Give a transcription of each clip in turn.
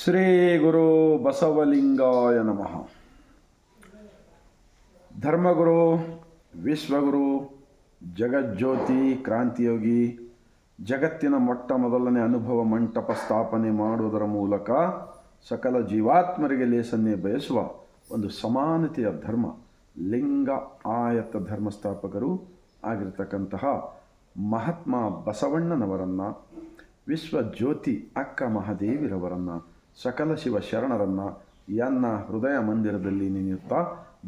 ಶ್ರೀ ಗುರು ಬಸವಲಿಂಗಾಯ ನಮಃ. ಧರ್ಮಗುರು, ವಿಶ್ವಗುರು, ಜಗಜ್ಯೋತಿ, ಕ್ರಾಂತಿಯೋಗಿ, ಜಗತ್ತಿನ ಮೊಟ್ಟ ಮೊದಲನೇ ಅನುಭವ ಮಂಟಪ ಸ್ಥಾಪನೆ ಮಾಡುವುದರ ಮೂಲಕ ಸಕಲ ಜೀವಾತ್ಮರಿಗೆ ಲೇಸನ್ನೇ ಬಯಸುವ ಒಂದು ಸಮಾನತೆಯ ಧರ್ಮ, ಲಿಂಗ ಆಯತ ಧರ್ಮ ಸ್ಥಾಪಕರು ಆಗಿರತಕ್ಕಂತಹ ಮಹಾತ್ಮ ಬಸವಣ್ಣನವರನ್ನು, ವಿಶ್ವಜ್ಯೋತಿ ಅಕ್ಕ ಮಹಾದೇವಿರವರನ್ನು, ಸಕಲ ಶಿವ ಶರಣರನ್ನು ಎನ್ನ ಹೃದಯ ಮಂದಿರದಲ್ಲಿ ನೆನೆಯುತ್ತಾ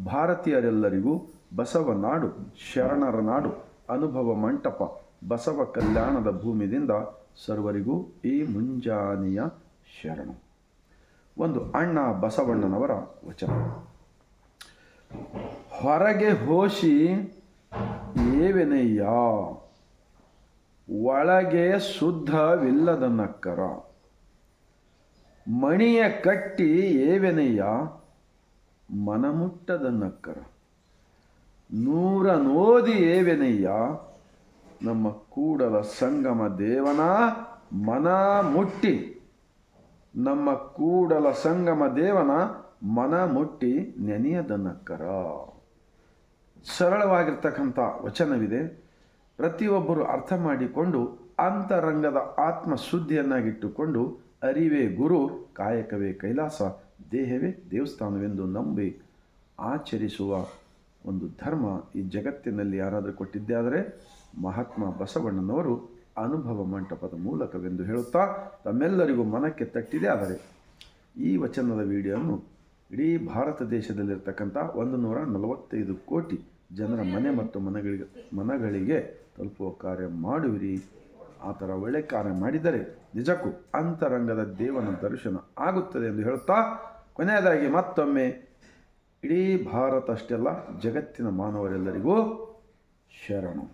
ಭಾರತೀಯರೆಲ್ಲರಿಗೂ ಬಸವ ನಾಡು, ಶರಣರ ನಾಡು, ಅನುಭವ ಮಂಟಪ, ಬಸವ ಕಲ್ಯಾಣದ ಭೂಮಿಯಿಂದ ಸರ್ವರಿಗೂ ಈ ಮುಂಜಾನೆಯ ಶರಣು. ಒಂದು ಅಣ್ಣ ಬಸವಣ್ಣನವರ ವಚನ. ಹೊರಗೆ ಹೋಸಿ ಏವೆನೆಯ್ಯ, ಒಳಗೆ ಶುದ್ಧವಿಲ್ಲದ ನಕ್ಕರ. ಮಣಿಯ ಕಟ್ಟಿ ಏವೆನೆಯ್ಯ, ಮನಮುಟ್ಟದ ನಕ್ಕರ. ನೂರ ನೋದಿ ಏವೆನೆಯ್ಯ, ನಮ್ಮ ಕೂಡಲ ಸಂಗಮ ದೇವನ ಮನ ಮುಟ್ಟಿ, ನಮ್ಮ ಕೂಡಲ ಸಂಗಮ ದೇವನ ಮನ ಮುಟ್ಟಿ ನೆನೆಯದ ನಕ್ಕರ. ಸರಳವಾಗಿರ್ತಕ್ಕಂಥ ವಚನವಿದೆ. ಪ್ರತಿಯೊಬ್ಬರು ಅರ್ಥ ಮಾಡಿಕೊಂಡು ಅಂತರಂಗದ ಆತ್ಮ ಶುದ್ಧಿಯನ್ನಾಗಿಟ್ಟುಕೊಂಡು ಅರಿವೇ ಗುರು, ಕಾಯಕವೇ ಕೈಲಾಸ, ದೇಹವೇ ದೇವಸ್ಥಾನವೆಂದು ನಂಬಿ ಆಚರಿಸುವ ಒಂದು ಧರ್ಮ ಈ ಜಗತ್ತಿನಲ್ಲಿ ಯಾರಾದರೂ ಕೊಟ್ಟಿದ್ದೇ ಆದರೆ ಮಹಾತ್ಮ ಬಸವಣ್ಣನವರು ಅನುಭವ ಮಂಟಪದ ಮೂಲಕವೆಂದು ಹೇಳುತ್ತಾ ತಮ್ಮೆಲ್ಲರಿಗೂ ಮನಕ್ಕೆ ತಟ್ಟಿದೆ. ಆದರೆ ಈ ವಚನದ ವಿಡಿಯೋವನ್ನು ಇಡೀ ಭಾರತ ದೇಶದಲ್ಲಿರ್ತಕ್ಕಂಥ 145 ಕೋಟಿ ಜನರ ಮನೆ ಮತ್ತು ಮನಗಳಿಗೆ ತಲುಪುವ ಕಾರ್ಯ ಮಾಡುವಿರಿ. ಆ ಥರ ಒಳ್ಳೆ ಕಾರ್ಯ ಮಾಡಿದರೆ ನಿಜಕ್ಕೂ ಅಂತರಂಗದ ದೇವನ ದರ್ಶನ ಆಗುತ್ತದೆ ಎಂದು ಹೇಳುತ್ತಾ ಕೊನೆಯದಾಗಿ ಮತ್ತೊಮ್ಮೆ ಇಡೀ ಭಾರತ ಅಷ್ಟೆಲ್ಲ ಜಗತ್ತಿನ ಮಾನವರೆಲ್ಲರಿಗೂ ಶರಣು.